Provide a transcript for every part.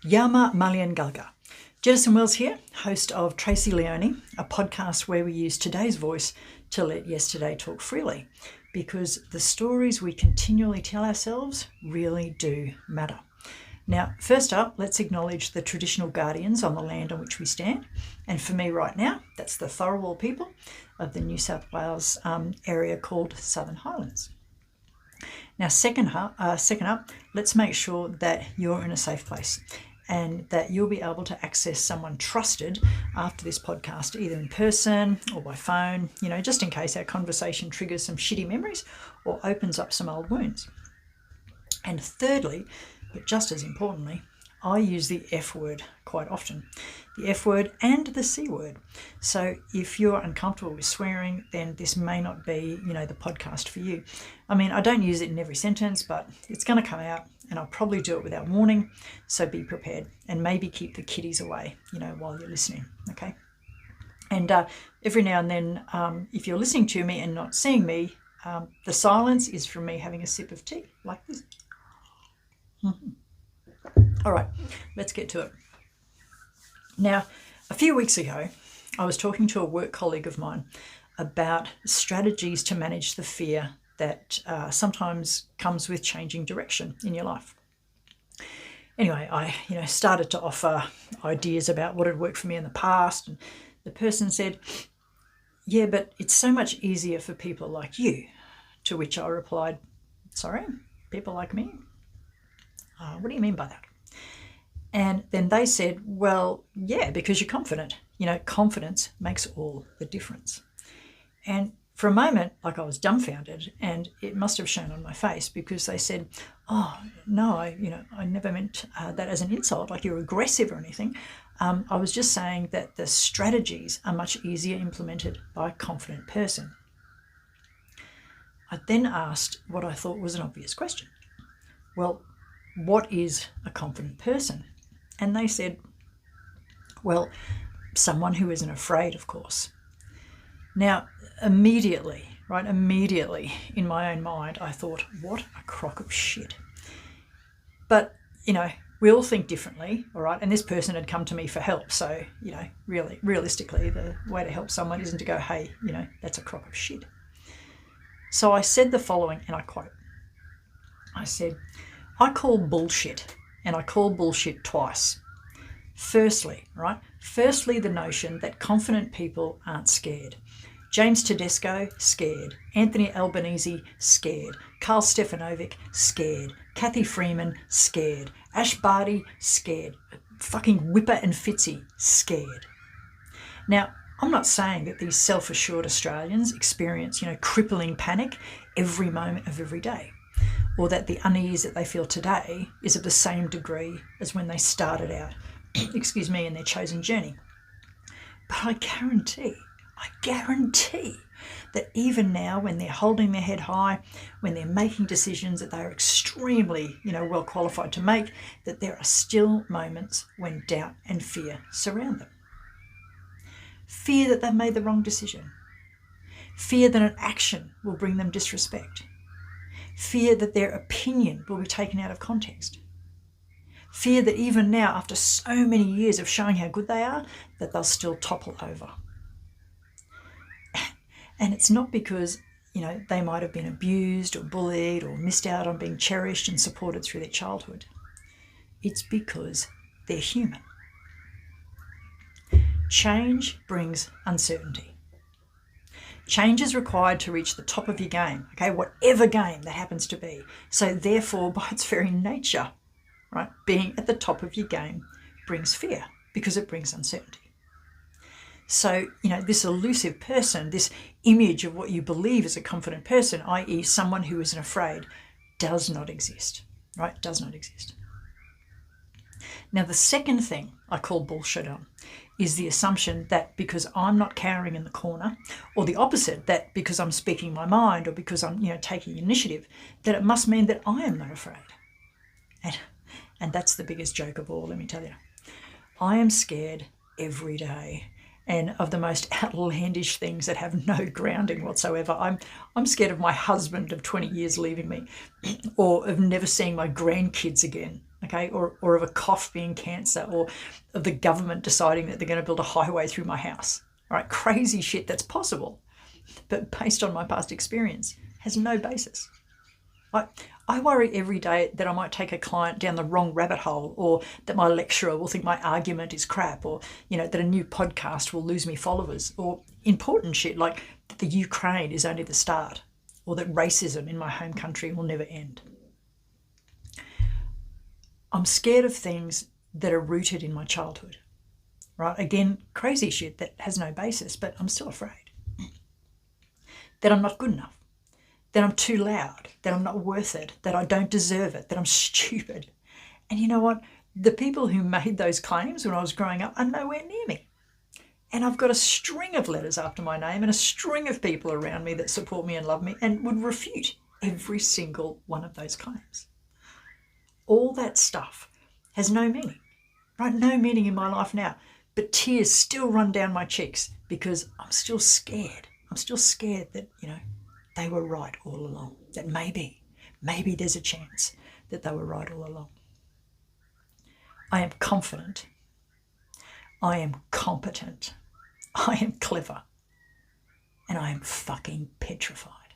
Yama Malian Galga. Jedison Wells here, host of TracyLeonie, a podcast where we use today's voice to let yesterday talk freely, because the stories we continually tell ourselves really do matter. Now, first up, let's acknowledge the traditional guardians on the land on which we stand. And for me right now, that's the Tharawal people of the New South Wales area called Southern Highlands. Now, second up, let's make sure that you're in a safe place and that you'll be able to access someone trusted after this podcast, either in person or by phone, just in case our conversation triggers some shitty memories or opens up some old wounds. And thirdly, but just as importantly, I use the F word quite often, the F word and the C word. So if you're uncomfortable with swearing, then this may not be, the podcast for you. I mean, I don't use it in every sentence, but it's going to come out and I'll probably do it without warning. So be prepared and maybe keep the kiddies away, while you're listening. Okay. And every now and then, if you're listening to me and not seeing me, the silence is from me having a sip of tea like this. All right, let's get to it. Now, a few weeks ago, I was talking to a work colleague of mine about strategies to manage the fear that sometimes comes with changing direction in your life. Anyway, I started to offer ideas about what had worked for me in the past, and the person said, "Yeah, but it's so much easier for people like you." To which I replied, "Sorry, people like me? What do you mean by that?" And then they said, "Well, yeah, because you're confident. Confidence makes all the difference." And for a moment, I was dumbfounded, and it must have shown on my face, because they said, "Oh, no, I never meant that as an insult, like you're aggressive or anything. I was just saying that the strategies are much easier implemented by a confident person." I then asked what I thought was an obvious question. Well, what is a confident person? And they said, well, someone who isn't afraid, of course. Now, immediately in my own mind, I thought, what a crock of shit. But, we all think differently, all right? And this person had come to me for help. So, really, realistically, the way to help someone isn't to go, hey, that's a crock of shit. So I said the following, and I quote, I said, "I call bullshit, and I call bullshit twice. Firstly, the notion that confident people aren't scared. James Tedesco, scared. Anthony Albanese, scared. Carl Stefanovic, scared. Kathy Freeman, scared. Ash Barty, scared. Fucking Whipper and Fitzy, scared." Now, I'm not saying that these self-assured Australians experience, crippling panic every moment of every day, or that the unease that they feel today is of the same degree as when they started out, in their chosen journey. But I guarantee that even now, when they're holding their head high, when they're making decisions that they are extremely, well qualified to make, that there are still moments when doubt and fear surround them. Fear that they've made the wrong decision. Fear that an action will bring them disrespect. Fear that their opinion will be taken out of context. Fear that even now, after so many years of showing how good they are, that they'll still topple over. And it's not because, they might have been abused or bullied or missed out on being cherished and supported through their childhood. It's because they're human. Change brings uncertainty. Change is required to reach the top of your game, whatever game that happens to be. So therefore, by its very nature, being at the top of your game brings fear because it brings uncertainty. So, this elusive person, this image of what you believe is a confident person, i.e. someone who isn't afraid, does not exist, Does not exist. Now, the second thing I call bullshit on is the assumption that because I'm not cowering in the corner, or the opposite, that because I'm speaking my mind or because I'm, taking initiative, that it must mean that I am not afraid. And that's the biggest joke of all, let me tell you. I am scared every day, and of the most outlandish things that have no grounding whatsoever. I'm scared of my husband of 20 years leaving me, or of never seeing my grandkids again, okay, or of a cough being cancer, or of the government deciding that they're going to build a highway through my house. All right, crazy shit that's possible, but based on my past experience, has no basis. I worry every day that I might take a client down the wrong rabbit hole, or that my lecturer will think my argument is crap, or that a new podcast will lose me followers, or important shit like that the Ukraine is only the start, or that racism in my home country will never end. I'm scared of things that are rooted in my childhood, right? Again, crazy shit that has no basis, but I'm still afraid that I'm not good enough, that I'm too loud, that I'm not worth it, that I don't deserve it, that I'm stupid. And you know what? The people who made those claims when I was growing up are nowhere near me. And I've got a string of letters after my name and a string of people around me that support me and love me and would refute every single one of those claims. All that stuff has no meaning, right? No meaning in my life now, but tears still run down my cheeks because I'm still scared. I'm still scared that, they were right all along, that maybe there's a chance that they were right all along. I am confident. I am competent. I am clever. And I am fucking petrified.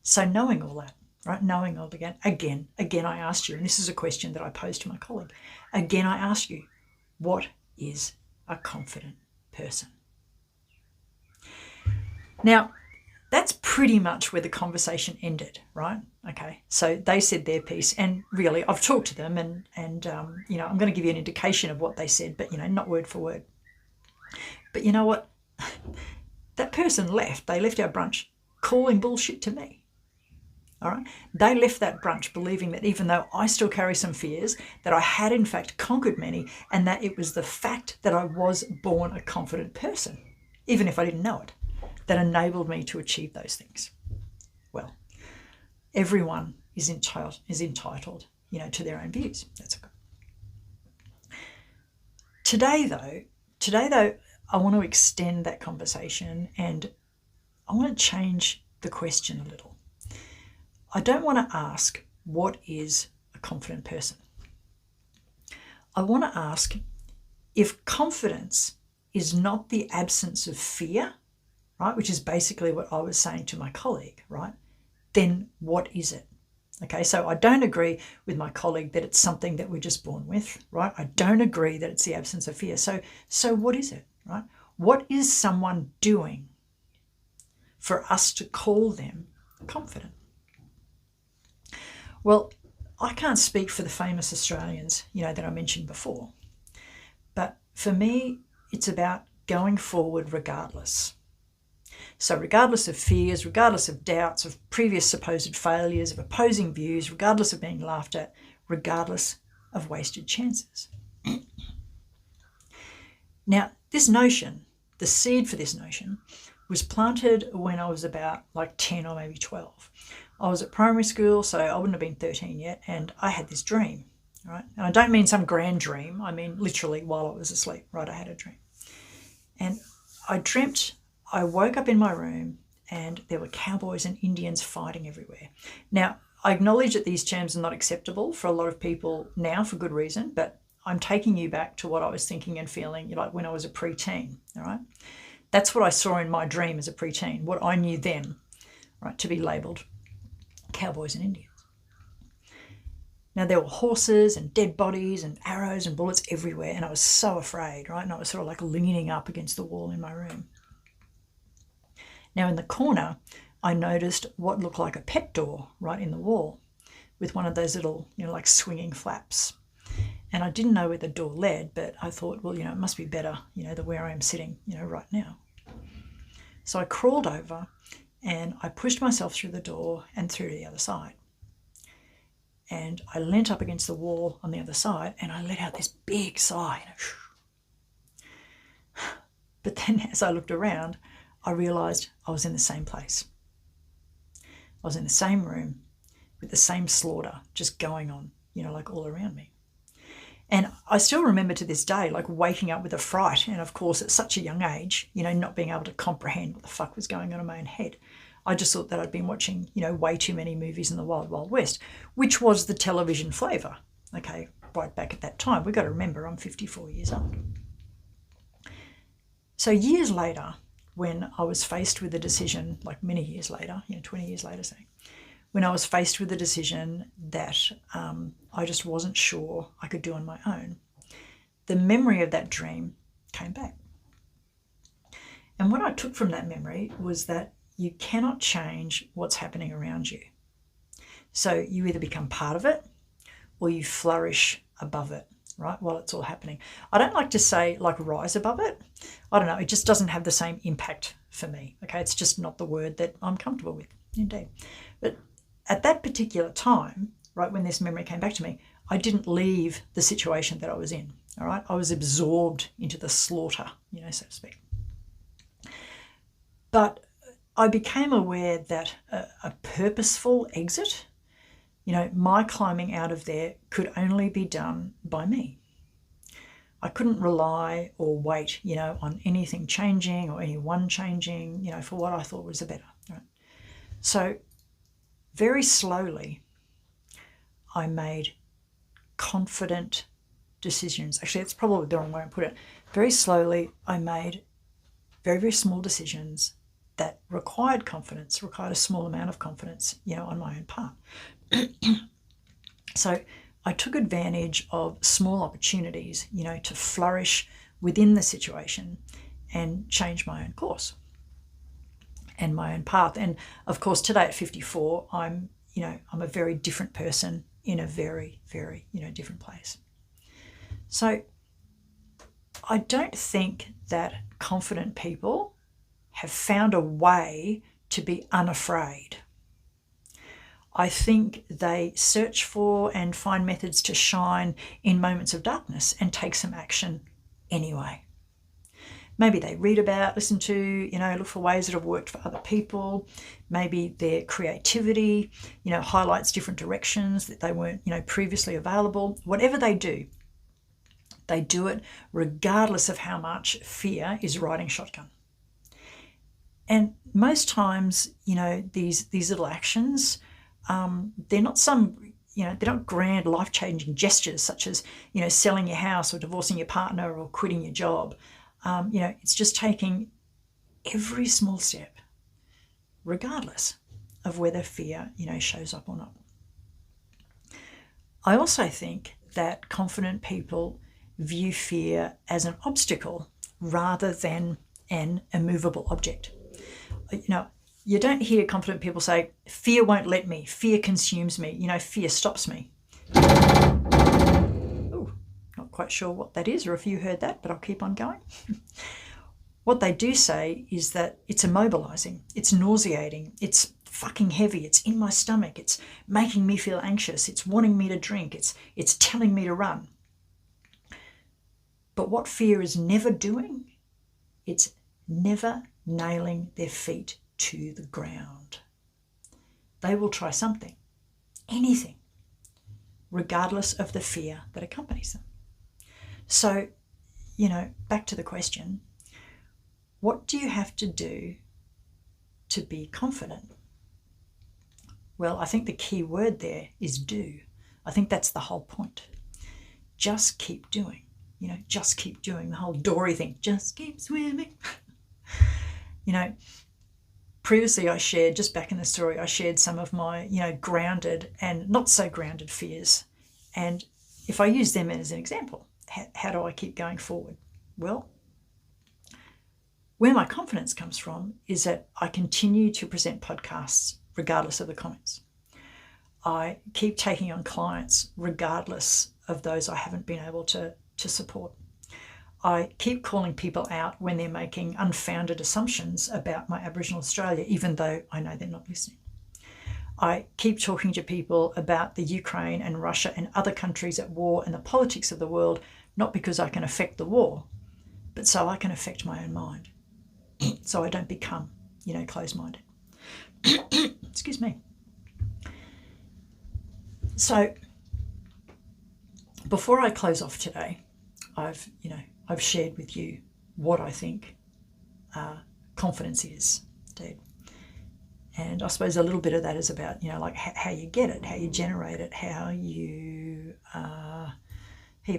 So knowing all that, right, knowing all again, I asked you, and this is a question that I posed to my colleague, again I ask you, what is a confident person? Now, that's pretty much where the conversation ended, right? Okay, so they said their piece, and really, I've talked to them, and I'm going to give you an indication of what they said, but not word for word. But you know what? That person left. They left our brunch calling bullshit to me. All right, they left that brunch believing that even though I still carry some fears, that I had in fact conquered many, and that it was the fact that I was born a confident person, even if I didn't know it, that enabled me to achieve those things. Well, everyone is entitled, to their own views. That's okay. Today, though, I want to extend that conversation, and I want to change the question a little. I don't want to ask, what is a confident person? I want to ask, if confidence is not the absence of fear, right, which is basically what I was saying to my colleague, right, then what is it? Okay, so I don't agree with my colleague that it's something that we're just born with, right? I don't agree that it's the absence of fear. So what is it, right? What is someone doing for us to call them confident? Well, I can't speak for the famous Australians, that I mentioned before. But for me, it's about going forward regardless. So regardless of fears, regardless of doubts, of previous supposed failures, of opposing views, regardless of being laughed at, regardless of wasted chances. Now, this notion, the seed for this notion, was planted when I was about 10 or maybe 12. I was at primary school, so I wouldn't have been 13 yet, and I had this dream, right? And I don't mean some grand dream. I mean literally while I was asleep, right? I had a dream. And I woke up in my room and there were cowboys and Indians fighting everywhere. Now, I acknowledge that these terms are not acceptable for a lot of people now for good reason, but I'm taking you back to what I was thinking and feeling when I was a preteen, all right? That's what I saw in my dream as a preteen, what I knew then, right, to be labelled cowboys and Indians. Now, there were horses and dead bodies and arrows and bullets everywhere, and I was so afraid, right? And I was sort of leaning up against the wall in my room. Now, in the corner, I noticed what looked like a pet door right in the wall with one of those little, swinging flaps. And I didn't know where the door led, but I thought, well, it must be better, than where I am sitting, right now. So I crawled over and I pushed myself through the door and through to the other side. And I leant up against the wall on the other side and I let out this big sigh. But then as I looked around, I realised I was in the same place. I was in the same room with the same slaughter just going on, all around me. And I still remember to this day, like waking up with a fright. And of course, at such a young age, not being able to comprehend what the fuck was going on in my own head. I just thought that I'd been watching, way too many movies in the Wild Wild West, which was the television flavour. Okay, right back at that time. We've got to remember I'm 54 years old. So years later, when I was faced with a decision, like many years later, 20 years later, say, when I was faced with a decision that I just wasn't sure I could do on my own, the memory of that dream came back. And what I took from that memory was that you cannot change what's happening around you. So you either become part of it or you flourish above it, right, while it's all happening. I don't like to say like rise above it. I don't know. It just doesn't have the same impact for me. Okay, it's just not the word that I'm comfortable with, indeed. But at that particular time, right, when this memory came back to me, I didn't leave the situation that I was in, all right? I was absorbed into the slaughter, so to speak. But I became aware that a purposeful exit, my climbing out of there could only be done by me. I couldn't rely or wait, on anything changing or anyone changing, for what I thought was the better, right? So very slowly, I made confident decisions. Actually, it's probably the wrong way to put it. Very slowly, I made very, very small decisions that required confidence, required a small amount of confidence, on my own part. So I took advantage of small opportunities, to flourish within the situation and change my own course and my own path. And of course, today at 54, I'm a very different person in a very, very, different place. So I don't think that confident people have found a way to be unafraid. I think they search for and find methods to shine in moments of darkness and take some action anyway. Maybe they read about, listen to, look for ways that have worked for other people. Maybe their creativity, highlights different directions that they weren't, previously available. Whatever they do it regardless of how much fear is riding shotgun. And most times, these little actions, they're not they're not grand life-changing gestures such as, selling your house or divorcing your partner or quitting your job. It's just taking every small step, regardless of whether fear, shows up or not. I also think that confident people view fear as an obstacle rather than an immovable object. You don't hear confident people say, fear won't let me, fear consumes me, fear stops me. Not quite sure what that is or if you heard that, but I'll keep on going. What they do say is that it's immobilizing, it's nauseating, it's fucking heavy, it's in my stomach, it's making me feel anxious, it's wanting me to drink, it's telling me to run. But what fear is never doing, it's never nailing their feet to the ground. They will try something, anything, regardless of the fear that accompanies them. So, back to the question, what do you have to do to be confident? Well, I think the key word there is do. I think that's the whole point. Just keep doing, just keep doing the whole Dory thing. Just keep swimming. Previously I shared, just back in the story, I shared some of my, grounded and not so grounded fears. And if I use them as an example, how do I keep going forward? Well, where my confidence comes from is that I continue to present podcasts regardless of the comments. I keep taking on clients regardless of those I haven't been able to support. I keep calling people out when they're making unfounded assumptions about my Aboriginal Australia, even though I know they're not listening. I keep talking to people about the Ukraine and Russia and other countries at war and the politics of the world, not because I can affect the war, but so I can affect my own mind. So I don't become, closed-minded. Excuse me. So Before I close off today, I've shared with you what I think confidence is, indeed. And I suppose a little bit of that is about, like how you get it, how you generate it, how you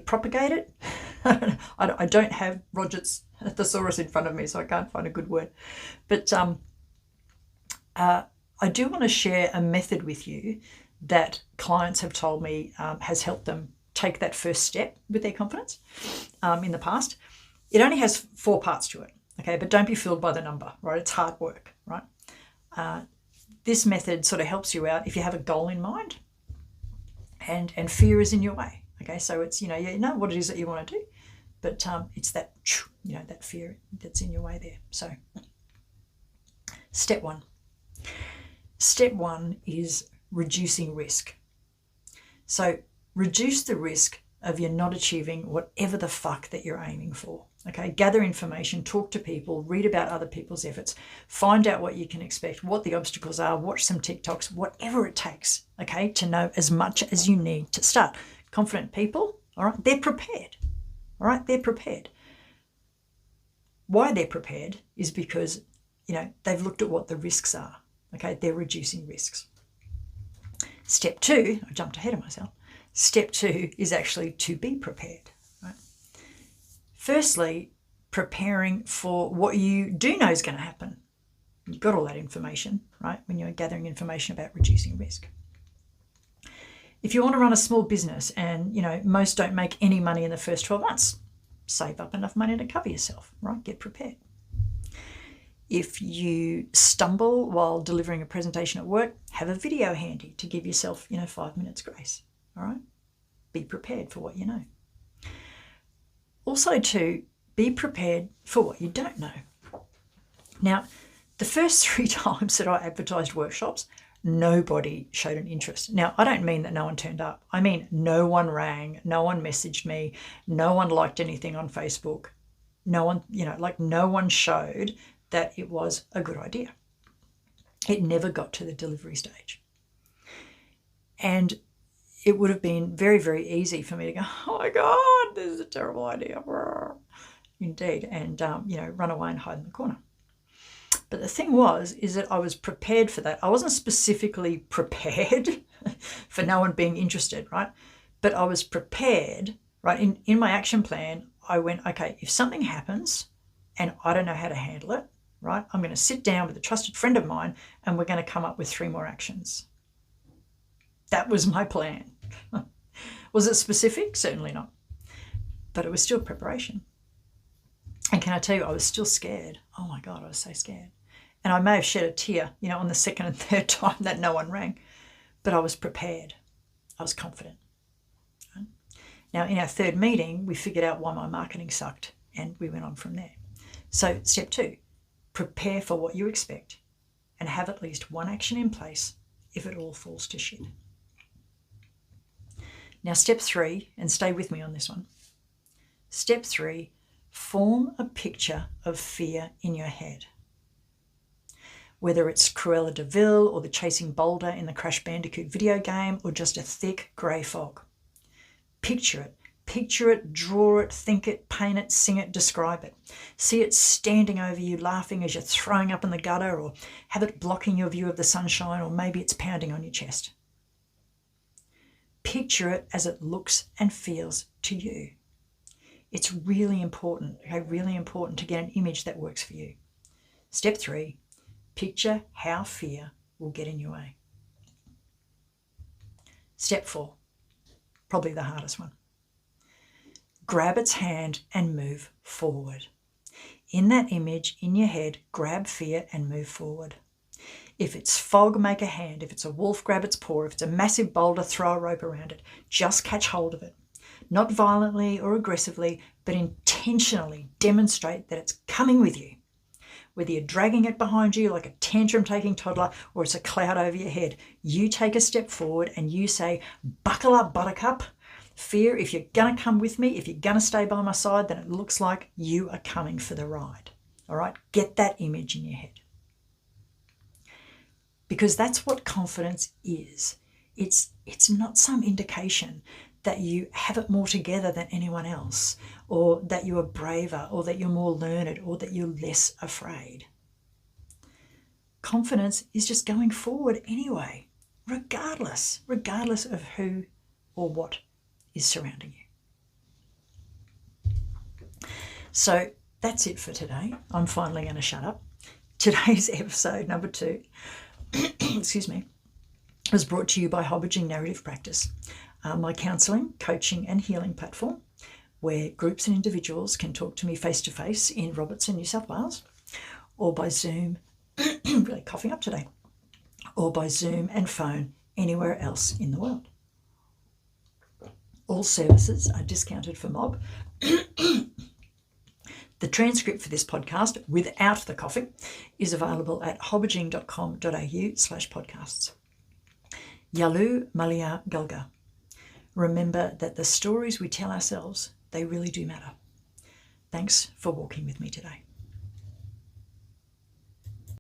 propagate it. I don't have Roger's thesaurus in front of me, so I can't find a good word. But I do want to share a method with you that clients have told me has helped them take that first step with their confidence in the past. It only has 4 parts to it, okay? But don't be fooled by the number, right? It's hard work, right? This method sort of helps you out if you have a goal in mind and fear is in your way, okay? So it's, you know what it is that you want to do, but it's that, that fear that's in your way there. So step 1. Step 1 is reducing risk. So reduce the risk of you not achieving whatever the fuck that you're aiming for. Okay, gather information, talk to people, read about other people's efforts, find out what you can expect, what the obstacles are, watch some TikToks, whatever it takes, okay, to know as much as you need to start. Confident people, all right, they're prepared. All right, they're prepared. Why they're prepared is because, they've looked at what the risks are. Okay, they're reducing risks. Step 2, I jumped ahead of myself. Step 2 is actually to be prepared. Right? Firstly, preparing for what you do know is going to happen. You've got all that information, right, when you're gathering information about reducing risk. If you want to run a small business and, most don't make any money in the first 12 months, save up enough money to cover yourself, right? Get prepared. If you stumble while delivering a presentation at work, have a video handy to give yourself, 5 minutes grace, all right? Be prepared for what you know. Also to be prepared for what you don't know. Now, the first 3 times that I advertised workshops, nobody showed an interest. Now, I don't mean that no one turned up. I mean, no one rang, no one messaged me, no one liked anything on Facebook. No one, no one showed that it was a good idea. It never got to the delivery stage. And it would have been very, very easy for me to go, oh my God, this is a terrible idea. Indeed. And, run away and hide in the corner. But the thing is that I was prepared for that. I wasn't specifically prepared for no one being interested, right? But I was prepared, right? In my action plan, I went, okay, if something happens and I don't know how to handle it, right, I'm going to sit down with a trusted friend of mine and we're going to come up with 3 more actions. That was my plan. Was it specific? Certainly not. But it was still preparation. And can I tell you, I was still scared. Oh my God, I was so scared. And I may have shed a tear, on the second and third time that no one rang. But I was prepared. I was confident. Right? Now, in our 3rd meeting, we figured out why my marketing sucked and we went on from there. So step 2, prepare for what you expect and have at least 1 action in place if it all falls to shit. Now, step 3, and stay with me on this one. Step 3, form a picture of fear in your head. Whether it's Cruella de Vil or the chasing boulder in the Crash Bandicoot video game or just a thick grey fog. Picture it. Picture it, draw it, think it, paint it, sing it, describe it. See it standing over you, laughing as you're throwing up in the gutter, or have it blocking your view of the sunshine, or maybe it's pounding on your chest. Picture it as it looks and feels to you. It's really important, okay, really important to get an image that works for you. Step 3, picture how fear will get in your way. Step 4, probably the hardest one. Grab its hand and move forward. In that image, in your head, grab fear and move forward. If it's fog, make a hand. If it's a wolf, grab its paw. If it's a massive boulder, throw a rope around it. Just catch hold of it. Not violently or aggressively, but intentionally demonstrate that it's coming with you. Whether you're dragging it behind you like a tantrum-taking toddler or it's a cloud over your head, you take a step forward and you say, buckle up, buttercup. Fear, if you're going to come with me, if you're going to stay by my side, then it looks like you are coming for the ride. All right? Get that image in your head. Because that's what confidence is. It's not some indication that you have it more together than anyone else, or that you are braver, or that you're more learned, or that you're less afraid. Confidence is just going forward anyway, regardless of who or what is surrounding you. So that's it for today. I'm finally going to shut up. Today's episode, number 2, excuse me, was brought to you by Hobajing Narrative Practice, my counselling, coaching and healing platform, where groups and individuals can talk to me face-to-face in Robertson, New South Wales, or by Zoom, really coughing up today, or by Zoom and phone anywhere else in the world. All services are discounted for mob. The transcript for this podcast, without the coughing, is available at hobajing.com.au/podcasts. Yalu Malia Galga. Remember that the stories we tell ourselves, they really do matter. Thanks for walking with me today.